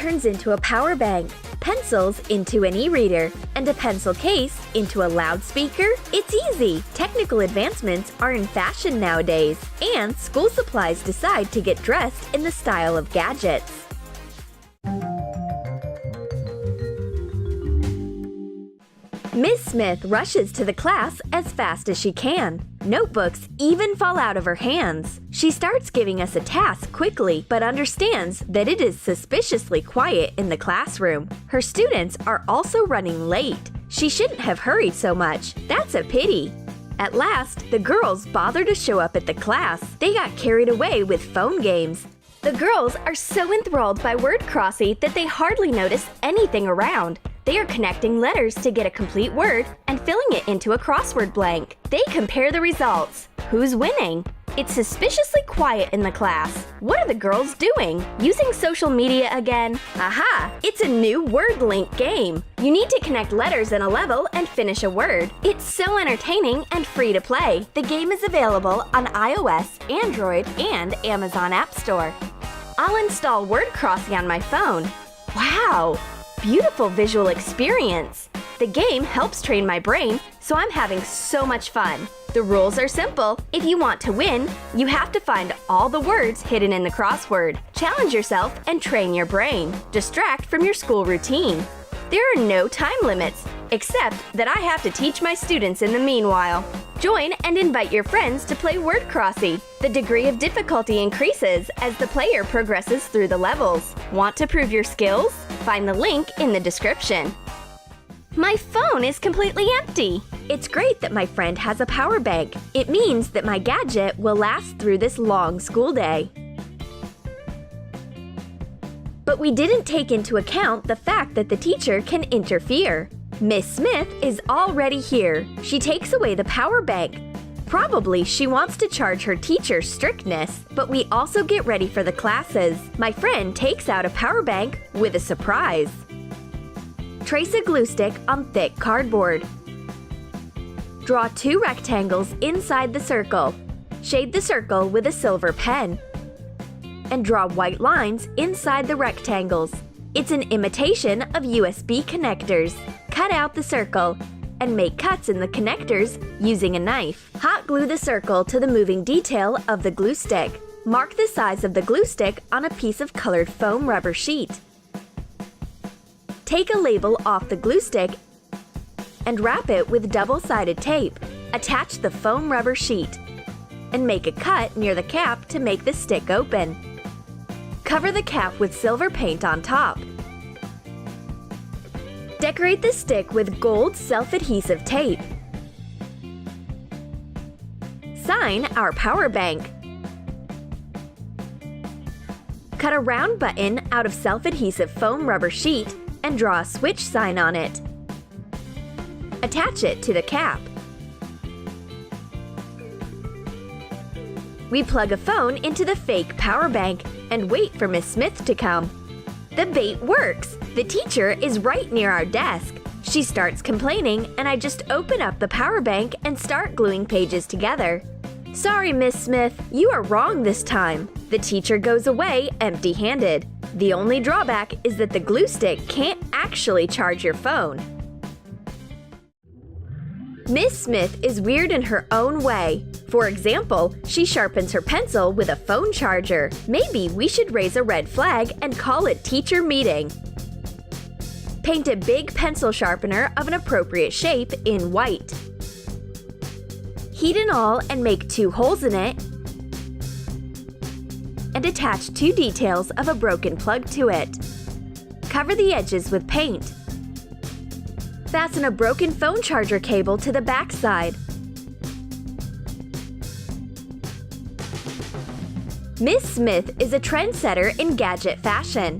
turns into a power bank, pencils into an e-reader, and a pencil case into a loudspeaker? It's easy! Technical advancements are in fashion nowadays, and school supplies decide to get dressed in the style of gadgets. Miss Smith rushes to the class as fast as she can. Notebooks even fall out of her hands. She starts giving us a task quickly, but understands that it is suspiciously quiet in the classroom. Her students are also running late. She shouldn't have hurried so much. That's a pity. At last, the girls bother to show up at the class. They got carried away with phone games. The girls are so enthralled by word crossing that they hardly notice anything around. They are connecting letters to get a complete word and filling it into a crossword blank. They compare the results. Who's winning? It's suspiciously quiet in the class. What are the girls doing? Using social media again? Aha! It's a new word link game. You need to connect letters in a level and finish a word. It's so entertaining and free to play. The game is available on iOS, Android, and Amazon App Store. I'll install word crossing on my phone. Wow! Beautiful visual experience. The game helps train my brain, so I'm having so much fun. The rules are simple. If you want to win, you have to find all the words hidden in the crossword. Challenge yourself and train your brain. Distract from your school routine. There are no time limits, except that I have to teach my students in the meanwhile. Join and invite your friends to play word crossing. The degree of difficulty increases as the player progresses through the levels. Want to prove your skills? Find the link in the description. My phone is completely empty. It's great that my friend has a power bank. It means that my gadget will last through this long school day. But we didn't take into account the fact that the teacher can interfere. Miss Smith is already here. She takes away the power bank. Probably she wants to charge her teacher strictness, but we also get ready for the classes. My friend takes out a power bank with a surprise. Trace a glue stick on thick cardboard. Draw 2 rectangles inside the circle. Shade the circle with a silver pen. And draw white lines inside the rectangles. It's an imitation of USB connectors. Cut out the circle and make cuts in the connectors using a knife. Hot glue the circle to the moving detail of the glue stick. Mark the size of the glue stick on a piece of colored foam rubber sheet. Take a label off the glue stick and wrap it with double-sided tape. Attach the foam rubber sheet and make a cut near the cap to make the stick open. Cover the cap with silver paint on top. Decorate the stick with gold self-adhesive tape. Sign our power bank. Cut a round button out of self-adhesive foam rubber sheet and draw a switch sign on it. Attach it to the cap. We plug a phone into the fake power bank and wait for Miss Smith to come. The bait works! The teacher is right near our desk. She starts complaining, and I just open up the power bank and start gluing pages together. Sorry, Miss Smith, you are wrong this time. The teacher goes away empty-handed. The only drawback is that the glue stick can't actually charge your phone. Miss Smith is weird in her own way. For example, she sharpens her pencil with a phone charger. Maybe we should raise a red flag and call it teacher meeting. Paint a big pencil sharpener of an appropriate shape in white. Heat an awl and make 2 holes in it, and attach 2 details of a broken plug to it. Cover the edges with paint. Fasten a broken phone charger cable to the back side. Miss Smith is a trendsetter in gadget fashion.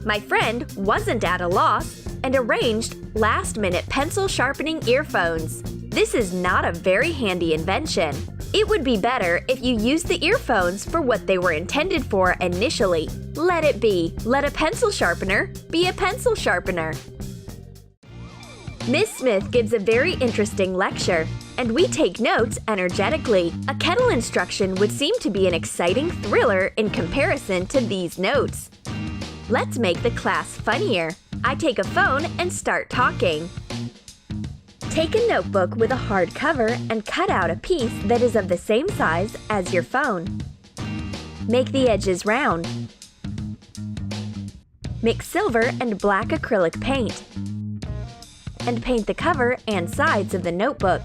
My friend wasn't at a loss and arranged last-minute pencil sharpening earphones. This is not a very handy invention. It would be better if you used the earphones for what they were intended for initially. Let it be. Let a pencil sharpener be a pencil sharpener. Miss Smith gives a very interesting lecture, and we take notes energetically. A kettle instruction would seem to be an exciting thriller in comparison to these notes. Let's make the class funnier. I take a phone and start talking. Take a notebook with a hard cover and cut out a piece that is of the same size as your phone. Make the edges round. Mix silver and black acrylic paint. And paint the cover and sides of the notebook.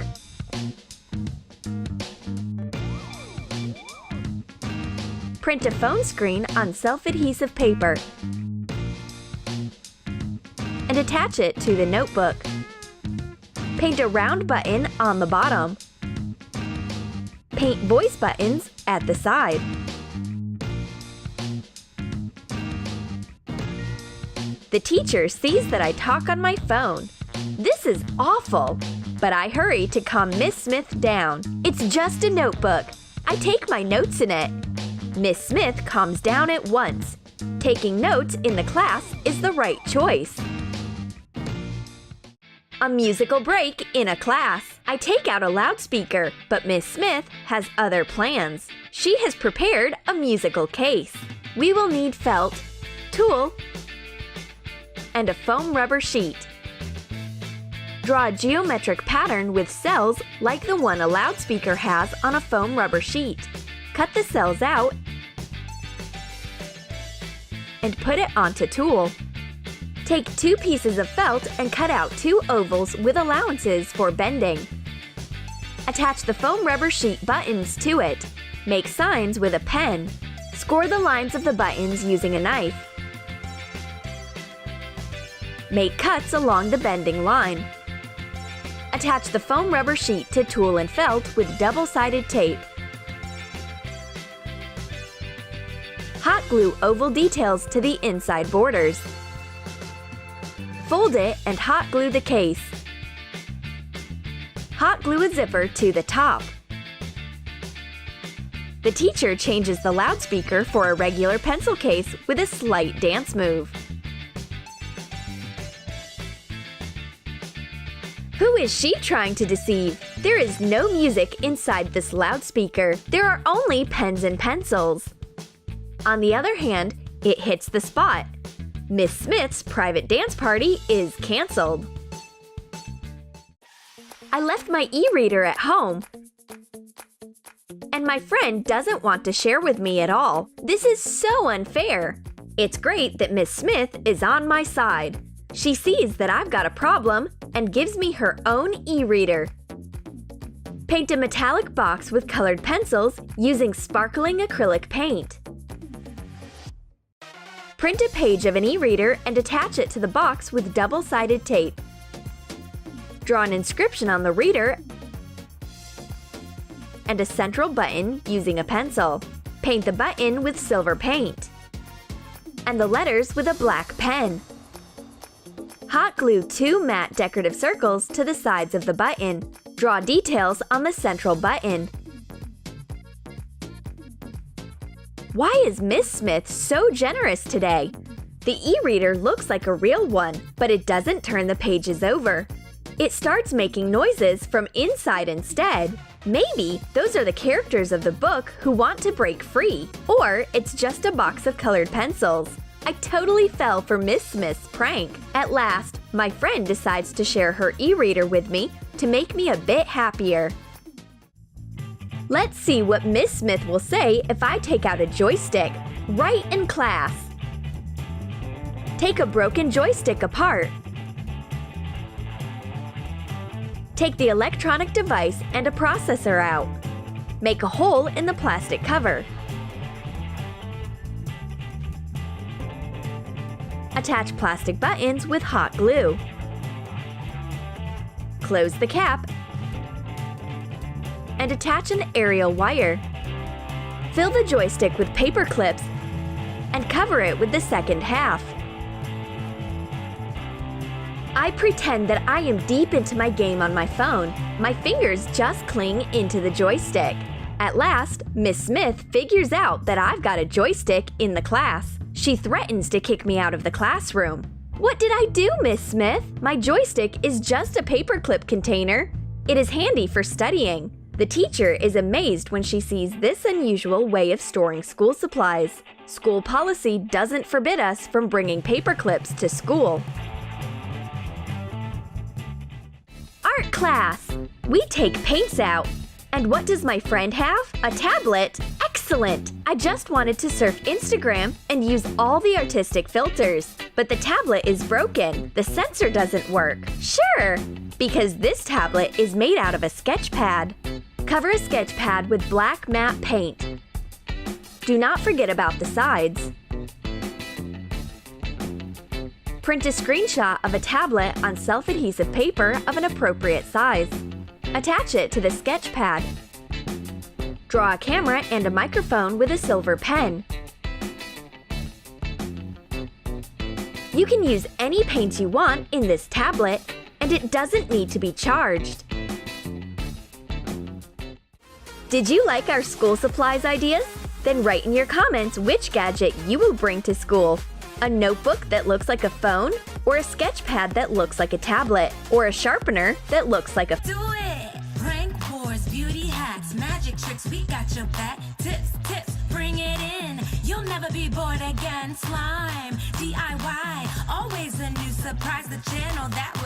Print a phone screen on self-adhesive paper and attach it to the notebook. Paint a round button on the bottom. Paint voice buttons at the side. The teacher sees that I talk on my phone. This is awful, but I hurry to calm Miss Smith down. It's just a notebook. I take my notes in it. Miss Smith calms down at once. Taking notes in the class is the right choice. A musical break in a class. I take out a loudspeaker, but Miss Smith has other plans. She has prepared a musical case. We will need felt, tulle, and a foam rubber sheet. Draw a geometric pattern with cells like the one a loudspeaker has on a foam rubber sheet. Cut the cells out and put it onto tulle. Take 2 pieces of felt and cut out 2 ovals with allowances for bending. Attach the foam rubber sheet buttons to it. Make signs with a pen. Score the lines of the buttons using a knife. Make cuts along the bending line. Attach the foam rubber sheet to tulle and felt with double-sided tape. Hot glue oval details to the inside borders. Fold it and hot glue the case. Hot glue a zipper to the top. The teacher changes the loudspeaker for a regular pencil case with a slight dance move. Who is she trying to deceive? There is no music inside this loudspeaker. There are only pens and pencils. On the other hand, it hits the spot. Miss Smith's private dance party is canceled. I left my e-reader at home, and my friend doesn't want to share with me at all. This is so unfair. It's great that Miss Smith is on my side. She sees that I've got a problem and gives me her own e-reader. Paint a metallic box with colored pencils using sparkling acrylic paint. Print a page of an e-reader and attach it to the box with double-sided tape. Draw an inscription on the reader and a central button using a pencil. Paint the button with silver paint and the letters with a black pen. Hot glue 2 matte decorative circles to the sides of the button. Draw details on the central button. Why is Miss Smith so generous today? The e-reader looks like a real one, but it doesn't turn the pages over. It starts making noises from inside instead. Maybe those are the characters of the book who want to break free. Or it's just a box of colored pencils. I totally fell for Miss Smith's prank. At last, my friend decides to share her e-reader with me to make me a bit happier. Let's see what Miss Smith will say if I take out a joystick. Right in class. Take a broken joystick apart. Take the electronic device and a processor out. Make a hole in the plastic cover. Attach plastic buttons with hot glue. Close the cap and attach an aerial wire. Fill the joystick with paper clips and cover it with the second half. I pretend that I am deep into my game on my phone. My fingers just cling into the joystick. At last, Miss Smith figures out that I've got a joystick in the class. She threatens to kick me out of the classroom. What did I do, Miss Smith? My joystick is just a paperclip container. It is handy for studying. The teacher is amazed when she sees this unusual way of storing school supplies. School policy doesn't forbid us from bringing paper clips to school. Art class! We take paints out. And what does my friend have? A tablet? Excellent! I just wanted to surf Instagram and use all the artistic filters. But the tablet is broken. The sensor doesn't work. Sure! Because this tablet is made out of a sketch pad. Cover a sketch pad with black matte paint. Do not forget about the sides. Print a screenshot of a tablet on self-adhesive paper of an appropriate size. Attach it to the sketch pad. Draw a camera and a microphone with a silver pen. You can use any paint you want in this tablet, and it doesn't need to be charged. Did you like our school supplies ideas? Then write in your comments which gadget you will bring to school. A notebook that looks like a phone, or a sketch pad that looks like a tablet, or a sharpener that looks like a... Do it! Prank wars, beauty hacks, magic tricks, we got your back. Tips, bring it in. You'll never be bored again. Slime, DIY, always a new surprise. The channel that